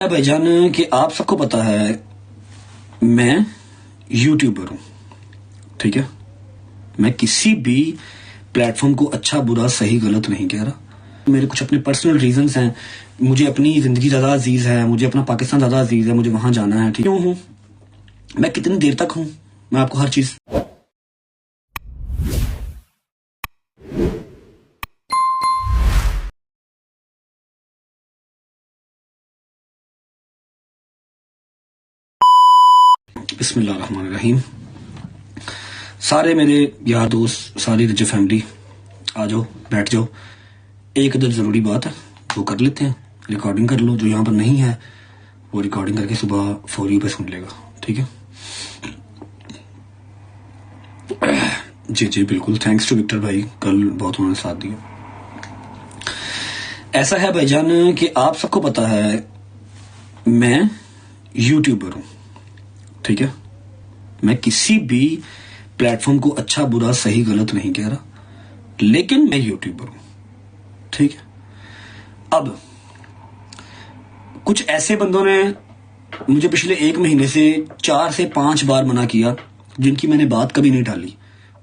भाईजान कि आप सबको पता है मैं यूट्यूबर हूं। ठीक है, मैं किसी भी प्लेटफॉर्म को अच्छा बुरा सही गलत नहीं कह रहा। मेरे कुछ अपने पर्सनल रीजंस हैं। मुझे अपनी जिंदगी ज्यादा अजीज है, मुझे अपना पाकिस्तान ज्यादा अजीज है, मुझे वहां जाना है। ठीक क्यों हूं मैं, कितनी देर तक हूं मैं, आपको हर चीज बिस्मिल्लाहिर्रहमानिर्रहीम। सारे मेरे यार दोस्त, सारी रज फैमिली, आ जाओ, बैठ जाओ। एक अदर जरूरी बात है वो कर लेते हैं, रिकॉर्डिंग कर लो। जो यहाँ पर नहीं है वो रिकॉर्डिंग करके सुबह फौरी पे सुन लेगा। ठीक है जी जी बिल्कुल। थैंक्स टू विक्टर भाई, कल बहुत उन्होंने साथ दिया। ऐसा है भाईजान कि आप सबको पता है मैं यूट्यूबर हूं। ठीक है, मैं किसी भी प्लेटफॉर्म को अच्छा बुरा सही गलत नहीं कह रहा, लेकिन मैं यूट्यूबर हूं। ठीक है, अब कुछ ऐसे बंदों ने मुझे पिछले 1 महीने से 4 से 5 बार मना किया, जिनकी मैंने बात कभी नहीं टाली।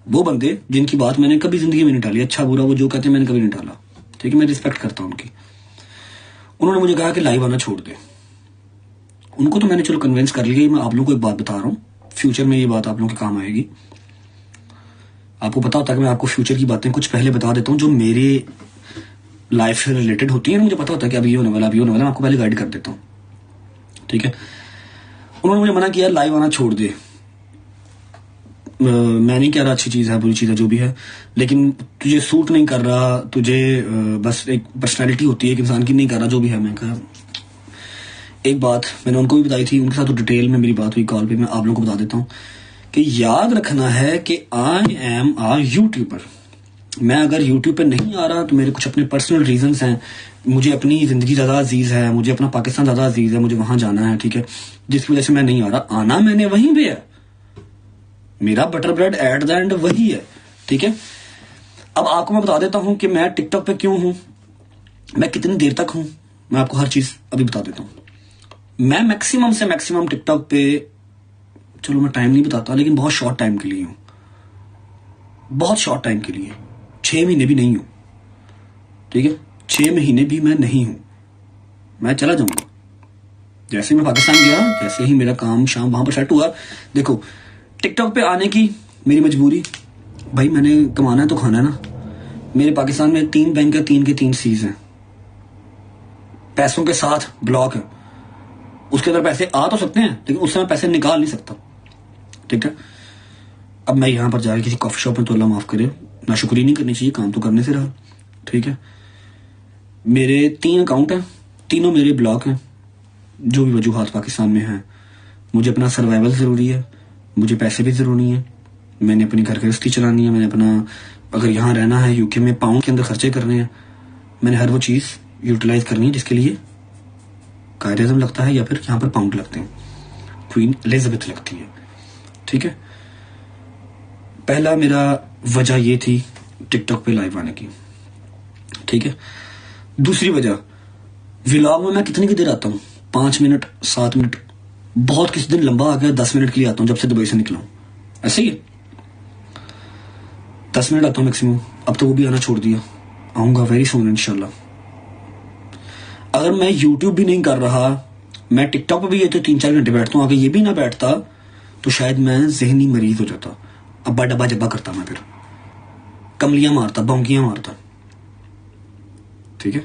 वो बंदे जिनकी बात मैंने कभी जिंदगी में नहीं टाली, अच्छा बुरा वो जो कहते हैं मैंने कभी नहीं टाला। ठीक है, मैं रिस्पेक्ट करता हूं उनकी। उन्होंने मुझे कहा कि लाइव आना छोड़ दे। उनको तो मैंने चलो कन्विंस कर लिया। मैं आप लोगों को एक बात बता रहा हूं, फ्यूचर में ये बात आप लोगों के काम आएगी। आपको पता होता है कि मैं आपको फ्यूचर की बातें कुछ पहले बता देता हूं जो मेरे लाइफ से रिलेटेड होती है। मुझे पता होता है कि अभी ये होने वाला, अभी होने वाला, मैं आपको पहले गाइड कर देता हूं। ठीक है, उन्होंने मुझे मना किया लाइव आना छोड़ दे। मैं नहीं कह रहा अच्छी चीज है बुरी चीज है जो भी है, लेकिन तुझे सूट नहीं कर रहा, तुझे बस एक पर्सनैलिटी होती है एक इंसान की, नहीं कर रहा जो भी है। मैं कहा एक बात मैंने उनको भी बताई थी, उनके साथ तो डिटेल में मेरी बात हुई कॉल पे। मैं आप लोगों को बता देता हूँ कि याद रखना है कि आई एम आ यूट्यूबर। मैं अगर यूट्यूब पे नहीं आ रहा तो मेरे कुछ अपने पर्सनल रीजंस हैं। मुझे अपनी जिंदगी ज्यादा अजीज है, मुझे अपना पाकिस्तान ज्यादा अजीज है, मुझे वहां जाना है। ठीक है, जिसकी वजह से मैं नहीं आ रहा। आना मैंने वहीं पे है, मेरा butter bread at the end वही है। ठीक है, अब आपको मैं बता देता हूं कि मैं टिकटॉक पे क्यों हूं, मैं कितनी देर तक हूं, मैं आपको हर चीज अभी बता देता हूं। मैं मैक्सिमम से मैक्सिमम टिकटॉक पे, चलो मैं टाइम नहीं बताता, लेकिन बहुत शॉर्ट टाइम के लिए हूं, बहुत शॉर्ट टाइम के लिए, 6 महीने भी नहीं हूं। ठीक है, 6 महीने भी मैं नहीं हूं, मैं चला जाऊंगा। जैसे मैं पाकिस्तान गया, जैसे ही मेरा काम शाम वहां पर सेट हुआ। देखो, टिकटॉक पे आने की मेरी मजबूरी, भाई मैंने कमाना है तो खाना है ना। मेरे पाकिस्तान में 3 बैंक है, 3 के 3 सीज हैं, पैसों के साथ ब्लॉक है। उसके अंदर पैसे आ तो सकते हैं, लेकिन उस समय पैसे निकाल नहीं सकता। ठीक है, अब मैं यहां पर जाकर किसी कॉफी शॉप में, तो अल्लाह माफ करे, नाशुक्री नहीं करनी चाहिए, काम तो करने से रहा। ठीक है, मेरे 3 अकाउंट हैं, तीनों मेरे ब्लॉक हैं, जो भी वजूहात पाकिस्तान में हैं। मुझे अपना सर्वाइवल जरूरी है, मुझे पैसे भी जरूरी है, मैंने अपनी घर गृहस्थी चलानी है, मैंने अपना अगर यहाँ रहना है यूके में पाउंड के अंदर खर्चे करने हैं, मैंने हर वो चीज यूटिलाइज करनी है जिसके लिए कायद-ए-आज़म लगता है, या फिर यहाँ पर पाउंड लगते हैं, क्वीन एलिजाबेथ लगती है। ठीक है, पहला मेरा वजह ये थी टिकटॉक पे लाइव आने की। ठीक है, दूसरी वजह, व्लॉग में मैं कितनी की देर आता हूँ, 5 मिनट 7 मिनट, बहुत किसी दिन लंबा आ गया 10 मिनट के लिए आता हूँ, जब से दुबई से निकला हूँ। ऐसे ही 10 मिनट आता हूँ मैक्सिमम। अब तो वो भी आना छोड़ दिया, आऊंगा वेरी सून इंशाल्लाह। अगर मैं यूट्यूब भी नहीं कर रहा, मैं टिकटॉक पे भी ये तो 3-4 घंटे बैठता हूँ, अगर ये भी ना बैठता तो शायद मैं जहनी मरीज हो जाता, अब्बा डब्बा जब्बा करता, मैं फिर कमलियां मारता, बौंकियां मारता। ठीक है,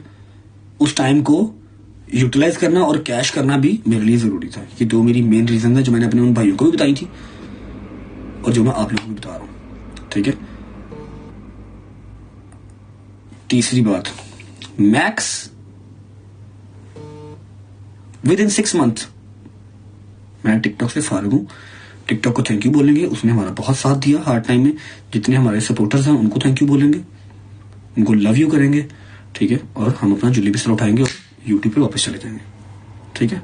उस टाइम को यूटिलाइज करना और कैश करना भी मेरे लिए जरूरी था। ये 2 मेरी मेन रीजन है, जो मैंने अपने उन भाइयों को भी बताई थी और जो मैं आप लोगों को भी बता रहा हूं। ठीक है, तीसरी बात, मैक्स विद इन 6 मंथ मैं टिकटॉक से फारिग हूं। टिकटॉक को थैंक यू बोलेंगे, उसने हमारा बहुत साथ दिया हार्ड टाइम में। जितने हमारे सपोर्टर्स हैं उनको थैंक यू बोलेंगे, उनको लव यू करेंगे। ठीक है, और हम अपना जुली बिस्तर उठाएंगे और यूट्यूब पे वापस चले जाएंगे। ठीक है,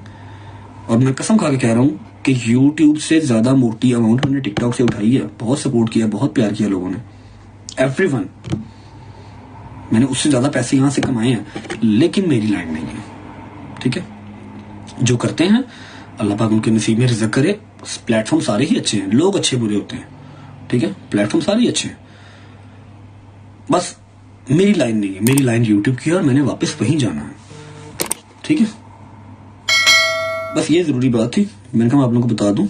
और मैं कसम खा के कह रहा हूं कि यूट्यूब से ज्यादा मोटी अमाउंट हमने टिकटॉक से उठाई है। बहुत सपोर्ट किया, बहुत प्यार किया लोगों ने, एवरीवन। मैंने उससे ज्यादा पैसे यहां से कमाए हैं, लेकिन मेरी लाइन नहीं है। ठीक है, जो करते हैं अल्लाह पाक उनके नसीब में रिज़्क करे। प्लेटफॉर्म सारे ही अच्छे हैं, लोग अच्छे बुरे होते हैं, ठीक है, प्लेटफॉर्म सारे ही अच्छे हैं, बस मेरी लाइन नहीं है, मेरी लाइन यूट्यूब की है और मैंने वापस वहीं जाना है, ठीक है। बस ये जरूरी बात थी, मैंने कहा मैं आप लोगों को बता दूं।